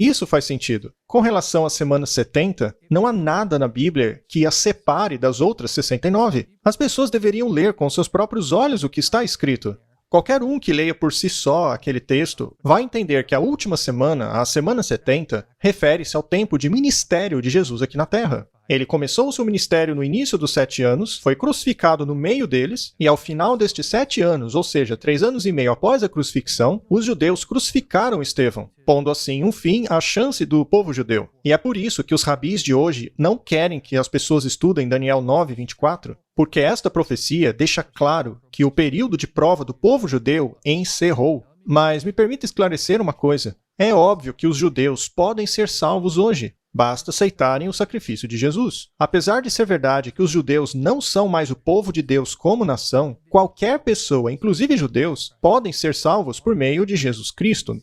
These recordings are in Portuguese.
Isso faz sentido. Com relação à semana 70, não há nada na Bíblia que a separe das outras 69. As pessoas deveriam ler com seus próprios olhos o que está escrito. Qualquer um que leia por si só aquele texto vai entender que a última semana, a semana 70, refere-se ao tempo de ministério de Jesus aqui na Terra. Ele começou o seu ministério no início dos 7 anos, foi crucificado no meio deles, e ao final destes 7 anos, ou seja, 3 anos e meio após a crucifixão, os judeus crucificaram Estevão, pondo assim um fim à chance do povo judeu. E é por isso que os rabis de hoje não querem que as pessoas estudem Daniel 9:24, porque esta profecia deixa claro que o período de prova do povo judeu encerrou. Mas me permita esclarecer uma coisa. É óbvio que os judeus podem ser salvos hoje. Basta aceitarem o sacrifício de Jesus. Apesar de ser verdade que os judeus não são mais o povo de Deus como nação, qualquer pessoa, inclusive judeus, podem ser salvos por meio de Jesus Cristo.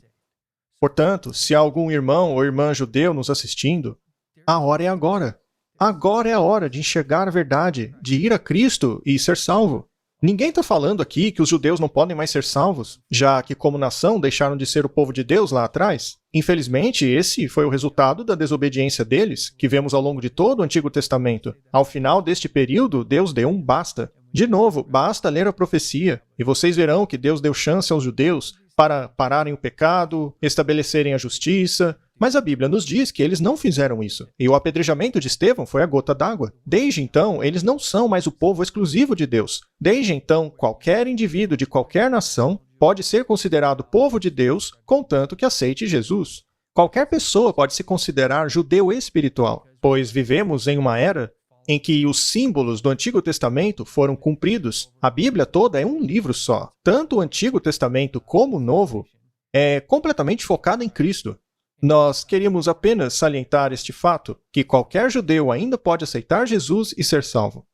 Portanto, se há algum irmão ou irmã judeu nos assistindo, a hora é agora. Agora é a hora de enxergar a verdade, de ir a Cristo e ser salvo. Ninguém está falando aqui que os judeus não podem mais ser salvos, já que como nação deixaram de ser o povo de Deus lá atrás. Infelizmente, esse foi o resultado da desobediência deles, que vemos ao longo de todo o Antigo Testamento. Ao final deste período, Deus deu um basta. De novo, basta ler a profecia, e vocês verão que Deus deu chance aos judeus para pararem o pecado, estabelecerem a justiça. Mas a Bíblia nos diz que eles não fizeram isso. E o apedrejamento de Estevão foi a gota d'água. Desde então, eles não são mais o povo exclusivo de Deus. Desde então, qualquer indivíduo de qualquer nação pode ser considerado povo de Deus, contanto que aceite Jesus. Qualquer pessoa pode se considerar judeu espiritual, pois vivemos em uma era em que os símbolos do Antigo Testamento foram cumpridos. A Bíblia toda é um livro só. Tanto o Antigo Testamento como o Novo é completamente focado em Cristo. Nós queríamos apenas salientar este fato, que qualquer judeu ainda pode aceitar Jesus e ser salvo.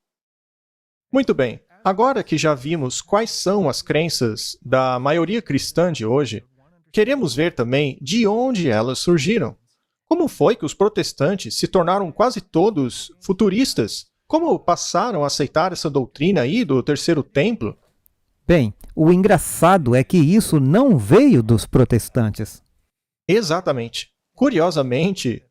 Muito bem, agora que já vimos quais são as crenças da maioria cristã de hoje, queremos ver também de onde elas surgiram. Como foi que os protestantes se tornaram quase todos futuristas? Como passaram a aceitar essa doutrina aí do terceiro templo? Bem, o engraçado é que isso não veio dos protestantes. Exatamente. Curiosamente,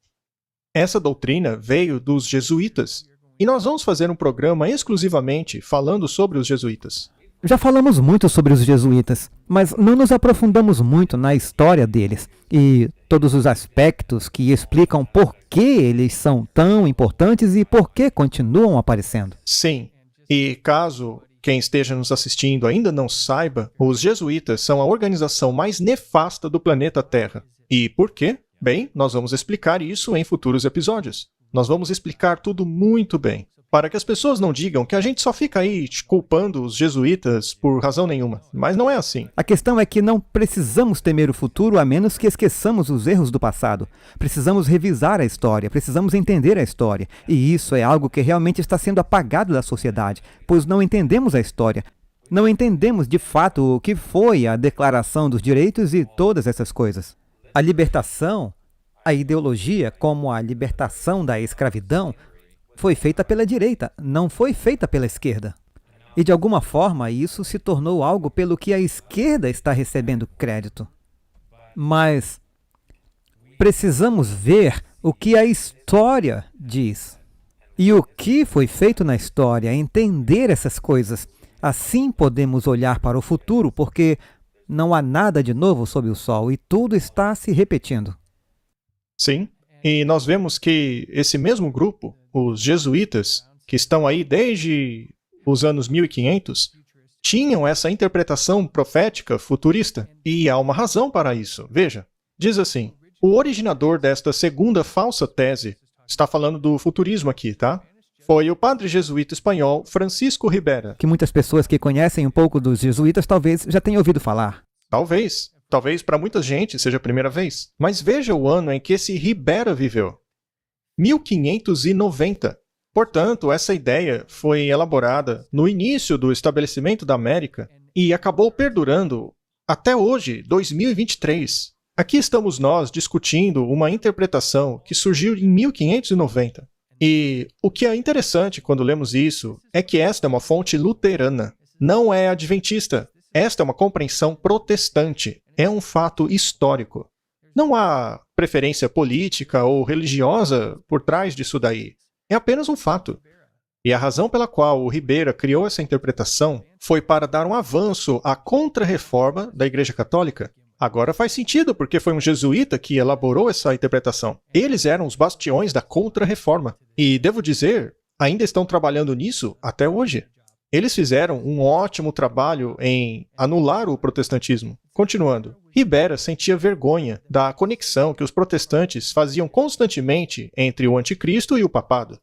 essa doutrina veio dos jesuítas. E nós vamos fazer um programa exclusivamente falando sobre os jesuítas. Já falamos muito sobre os jesuítas, mas não nos aprofundamos muito na história deles e todos os aspectos que explicam por que eles são tão importantes e por que continuam aparecendo. Sim, e caso quem esteja nos assistindo ainda não saiba, os jesuítas são a organização mais nefasta do planeta Terra. E por quê? Bem, nós vamos explicar isso em futuros episódios. Nós vamos explicar tudo muito bem, para que as pessoas não digam que a gente só fica aí culpando os jesuítas por razão nenhuma. Mas não é assim. A questão é que não precisamos temer o futuro a menos que esqueçamos os erros do passado. Precisamos revisar a história, precisamos entender a história. E isso é algo que realmente está sendo apagado da sociedade, pois não entendemos a história. Não entendemos de fato o que foi a Declaração dos Direitos e todas essas coisas. A libertação, a ideologia como a libertação da escravidão, foi feita pela direita, não foi feita pela esquerda. E de alguma forma isso se tornou algo pelo que a esquerda está recebendo crédito. Mas precisamos ver o que a história diz. E o que foi feito na história, entender essas coisas. Assim podemos olhar para o futuro, porque não há nada de novo sob o sol e tudo está se repetindo. Sim, e nós vemos que esse mesmo grupo, os jesuítas, que estão aí desde os anos 1500, tinham essa interpretação profética futurista. E há uma razão para isso. Veja, diz assim, o originador desta segunda falsa tese, está falando do futurismo aqui, tá? Foi o padre jesuíta espanhol Francisco Ribera. Que muitas pessoas que conhecem um pouco dos jesuítas talvez já tenham ouvido falar. Talvez para muita gente seja a primeira vez. Mas veja o ano em que esse Ribera viveu. 1590. Portanto, essa ideia foi elaborada no início do estabelecimento da América e acabou perdurando até hoje, 2023. Aqui estamos nós discutindo uma interpretação que surgiu em 1590. E o que é interessante quando lemos isso é que esta é uma fonte luterana, não é adventista. Esta é uma compreensão protestante, é um fato histórico. Não há preferência política ou religiosa por trás disso daí. É apenas um fato. E a razão pela qual o Ribera criou essa interpretação foi para dar um avanço à contra-reforma da Igreja Católica. Agora faz sentido, porque foi um jesuíta que elaborou essa interpretação. Eles eram os bastiões da contra-reforma. E, devo dizer, ainda estão trabalhando nisso até hoje. Eles fizeram um ótimo trabalho em anular o protestantismo. Continuando, Ribera sentia vergonha da conexão que os protestantes faziam constantemente entre o anticristo e o papado.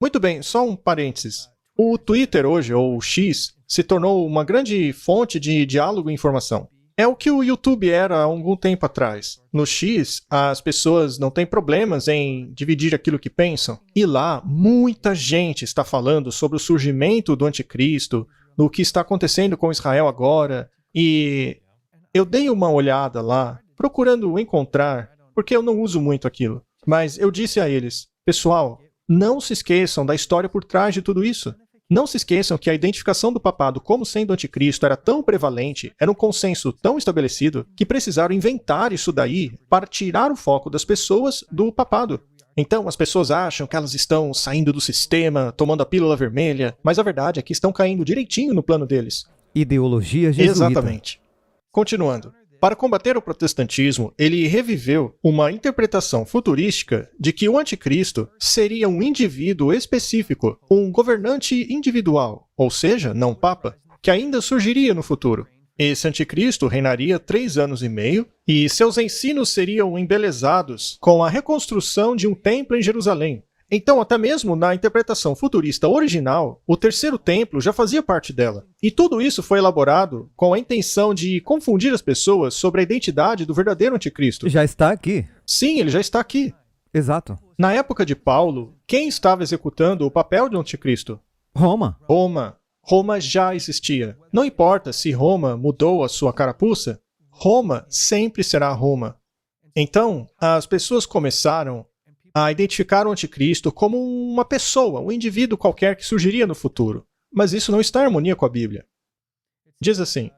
Muito bem, só um parênteses. O Twitter hoje, ou o X, se tornou uma grande fonte de diálogo e informação. É o que o YouTube era há algum tempo atrás. No X, as pessoas não têm problemas em dividir aquilo que pensam. E lá, muita gente está falando sobre o surgimento do anticristo, no que está acontecendo com Israel agora. E eu dei uma olhada lá, procurando encontrar, porque eu não uso muito aquilo. Mas eu disse a eles, pessoal, não se esqueçam da história por trás de tudo isso. Não se esqueçam que a identificação do papado como sendo anticristo era tão prevalente, era um consenso tão estabelecido, que precisaram inventar isso daí para tirar o foco das pessoas do papado. Então, as pessoas acham que elas estão saindo do sistema, tomando a pílula vermelha, mas a verdade é que estão caindo direitinho no plano deles. Ideologia jesuíta. Exatamente. Continuando. Para combater o protestantismo, ele reviveu uma interpretação futurística de que o anticristo seria um indivíduo específico, um governante individual, ou seja, não papa, que ainda surgiria no futuro. Esse anticristo reinaria 3 anos e meio e seus ensinos seriam embelezados com a reconstrução de um templo em Jerusalém. Então, até mesmo na interpretação futurista original, o terceiro templo já fazia parte dela. E tudo isso foi elaborado com a intenção de confundir as pessoas sobre a identidade do verdadeiro anticristo. Já está aqui. Sim, ele já está aqui. Exato. Na época de Paulo, quem estava executando o papel do anticristo? Roma. Roma já existia. Não importa se Roma mudou a sua carapuça, Roma sempre será Roma. Então, as pessoas começaram a identificar o anticristo como uma pessoa, um indivíduo qualquer que surgiria no futuro. Mas isso não está em harmonia com a Bíblia. Diz assim,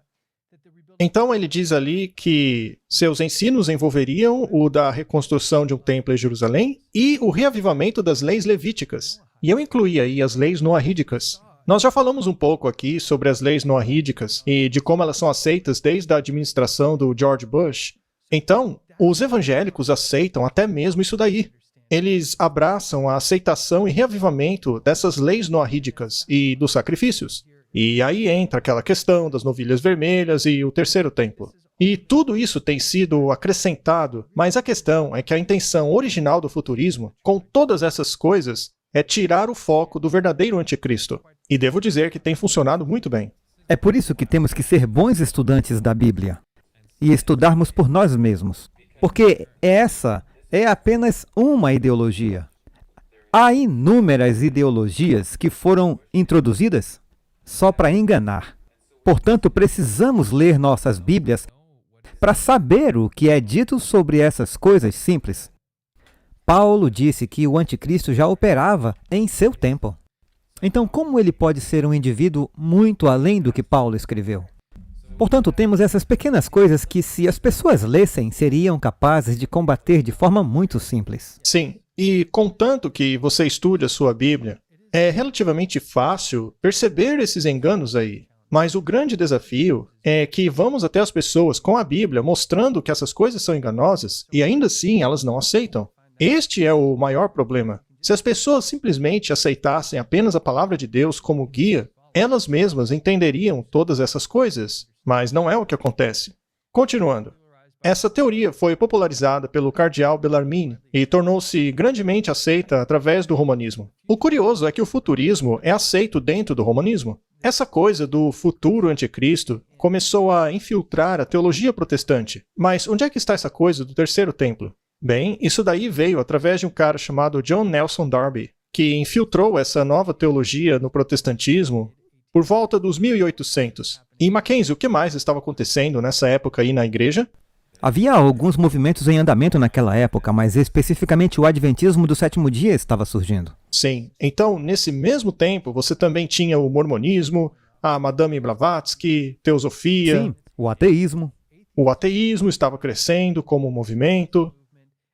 então ele diz ali que seus ensinos envolveriam o da reconstrução de um templo em Jerusalém e o reavivamento das leis levíticas. E eu incluí aí as leis noahídicas. Nós já falamos um pouco aqui sobre as leis noahídicas e de como elas são aceitas desde a administração do George Bush. Então, os evangélicos aceitam até mesmo isso daí. Eles abraçam a aceitação e reavivamento dessas leis noahídicas e dos sacrifícios. E aí entra aquela questão das novilhas vermelhas e o terceiro templo. E tudo isso tem sido acrescentado, mas a questão é que a intenção original do futurismo, com todas essas coisas, é tirar o foco do verdadeiro anticristo. E devo dizer que tem funcionado muito bem. É por isso que temos que ser bons estudantes da Bíblia e estudarmos por nós mesmos. Porque essa é apenas uma ideologia. Há inúmeras ideologias que foram introduzidas só para enganar. Portanto, precisamos ler nossas Bíblias para saber o que é dito sobre essas coisas simples. Paulo disse que o anticristo já operava em seu tempo. Então, como ele pode ser um indivíduo muito além do que Paulo escreveu? Portanto, temos essas pequenas coisas que, se as pessoas lessem, seriam capazes de combater de forma muito simples. Sim, e contanto que você estude a sua Bíblia, é relativamente fácil perceber esses enganos aí. Mas o grande desafio é que vamos até as pessoas com a Bíblia mostrando que essas coisas são enganosas e ainda assim elas não aceitam. Este é o maior problema. Se as pessoas simplesmente aceitassem apenas a palavra de Deus como guia, elas mesmas entenderiam todas essas coisas. Mas não é o que acontece. Continuando. Essa teoria foi popularizada pelo cardeal Bellarmine e tornou-se grandemente aceita através do romanismo. O curioso é que o futurismo é aceito dentro do romanismo. Essa coisa do futuro anticristo começou a infiltrar a teologia protestante. Mas onde é que está essa coisa do terceiro templo? Bem, isso daí veio através de um cara chamado John Nelson Darby, que infiltrou essa nova teologia no protestantismo por volta dos 1800. E Mackenzie, o que mais estava acontecendo nessa época aí na igreja? Havia alguns movimentos em andamento naquela época, mas especificamente o Adventismo do sétimo dia estava surgindo. Sim. Então, nesse mesmo tempo, você também tinha o mormonismo, a Madame Blavatsky, teosofia. Sim, o ateísmo. O ateísmo estava crescendo como movimento.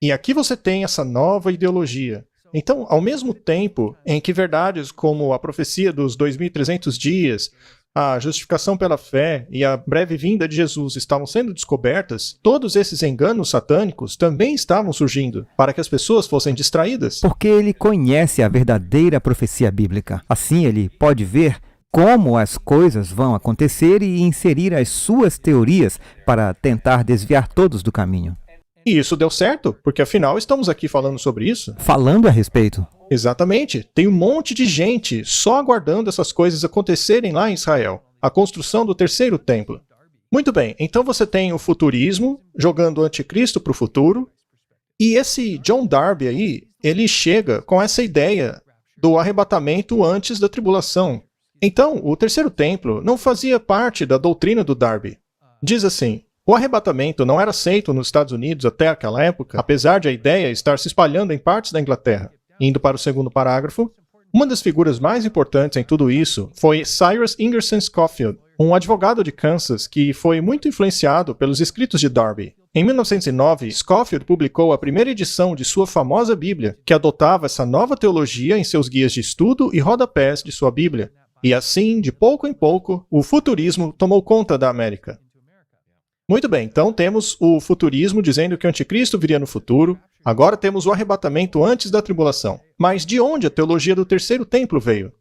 E aqui você tem essa nova ideologia. Então, ao mesmo tempo em que verdades como a profecia dos 2.300 dias, a justificação pela fé e a breve vinda de Jesus estavam sendo descobertas, todos esses enganos satânicos também estavam surgindo para que as pessoas fossem distraídas. Porque ele conhece a verdadeira profecia bíblica. Assim, ele pode ver como as coisas vão acontecer e inserir as suas teorias para tentar desviar todos do caminho. E isso deu certo, porque afinal estamos aqui falando sobre isso. Falando a respeito. Exatamente. Tem um monte de gente só aguardando essas coisas acontecerem lá em Israel. A construção do terceiro templo. Muito bem, então você tem o futurismo, jogando o anticristo para o futuro. E esse John Darby aí, ele chega com essa ideia do arrebatamento antes da tribulação. Então, o terceiro templo não fazia parte da doutrina do Darby. Diz assim: o arrebatamento não era aceito nos Estados Unidos até aquela época, apesar de a ideia estar se espalhando em partes da Inglaterra. Indo para o segundo parágrafo, uma das figuras mais importantes em tudo isso foi Cyrus Ingerson Scofield, um advogado de Kansas que foi muito influenciado pelos escritos de Darby. Em 1909, Scofield publicou a primeira edição de sua famosa Bíblia, que adotava essa nova teologia em seus guias de estudo e rodapés de sua Bíblia. E assim, de pouco em pouco, o futurismo tomou conta da América. Muito bem, então temos o futurismo dizendo que o anticristo viria no futuro. Agora temos o arrebatamento antes da tribulação. Mas de onde a teologia do terceiro templo veio?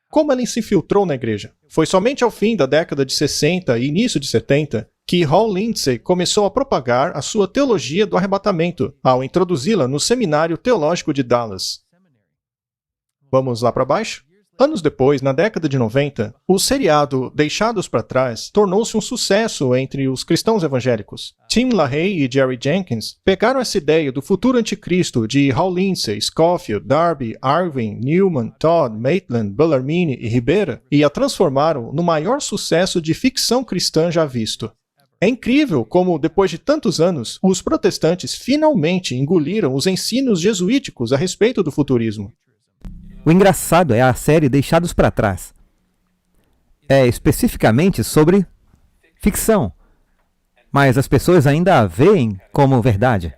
Como ela se infiltrou na igreja? Foi somente ao fim da década de 60 e início de 70 que Hal Lindsey começou a propagar a sua teologia do arrebatamento, ao introduzi-la no Seminário Teológico de Dallas. Vamos lá para baixo? Anos depois, na década de 90, o seriado Deixados para Trás tornou-se um sucesso entre os cristãos evangélicos. Tim LaHaye e Jerry Jenkins pegaram essa ideia do futuro anticristo de Hal Lindsey, Scofield, Darby, Irving, Newman, Todd, Maitland, Bellarmine e Ribera e a transformaram no maior sucesso de ficção cristã já visto. É incrível como, depois de tantos anos, os protestantes finalmente engoliram os ensinos jesuíticos a respeito do futurismo. O engraçado é a série Deixados para Trás. É especificamente sobre ficção, mas as pessoas ainda a veem como verdade.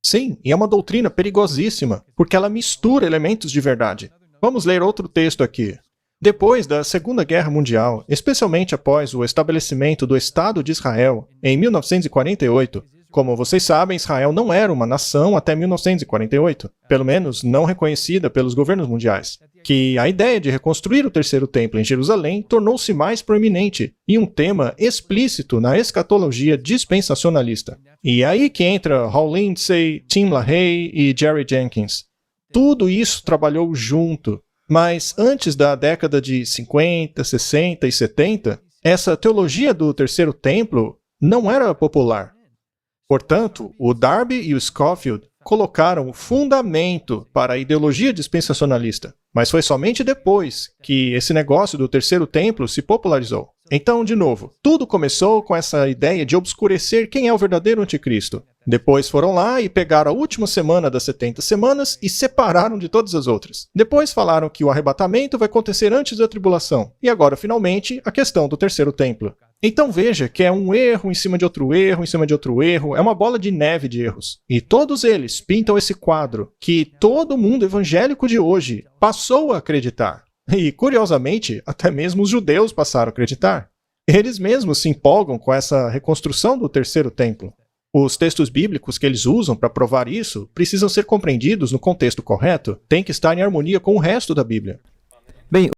Sim, e é uma doutrina perigosíssima, porque ela mistura elementos de verdade. Vamos ler outro texto aqui. Depois da Segunda Guerra Mundial, especialmente após o estabelecimento do Estado de Israel, em 1948, como vocês sabem, Israel não era uma nação até 1948, pelo menos não reconhecida pelos governos mundiais. Que a ideia de reconstruir o terceiro templo em Jerusalém tornou-se mais proeminente e um tema explícito na escatologia dispensacionalista. E é aí que entra Hal Lindsey, Tim LaHaye e Jerry Jenkins. Tudo isso trabalhou junto, mas antes da década de 50, 60 e 70, essa teologia do terceiro templo não era popular. Portanto, o Darby e o Scofield colocaram o fundamento para a ideologia dispensacionalista, mas foi somente depois que esse negócio do terceiro templo se popularizou. Então, de novo, tudo começou com essa ideia de obscurecer quem é o verdadeiro anticristo. Depois foram lá e pegaram a última semana das 70 semanas e separaram de todas as outras. Depois falaram que o arrebatamento vai acontecer antes da tribulação. E agora, finalmente, a questão do terceiro templo. Então veja que é um erro em cima de outro erro, em cima de outro erro, é uma bola de neve de erros. E todos eles pintam esse quadro que todo mundo evangélico de hoje passou a acreditar. E, curiosamente, até mesmo os judeus passaram a acreditar. Eles mesmos se empolgam com essa reconstrução do terceiro templo. Os textos bíblicos que eles usam para provar isso precisam ser compreendidos no contexto correto, tem que estar em harmonia com o resto da Bíblia. Bem,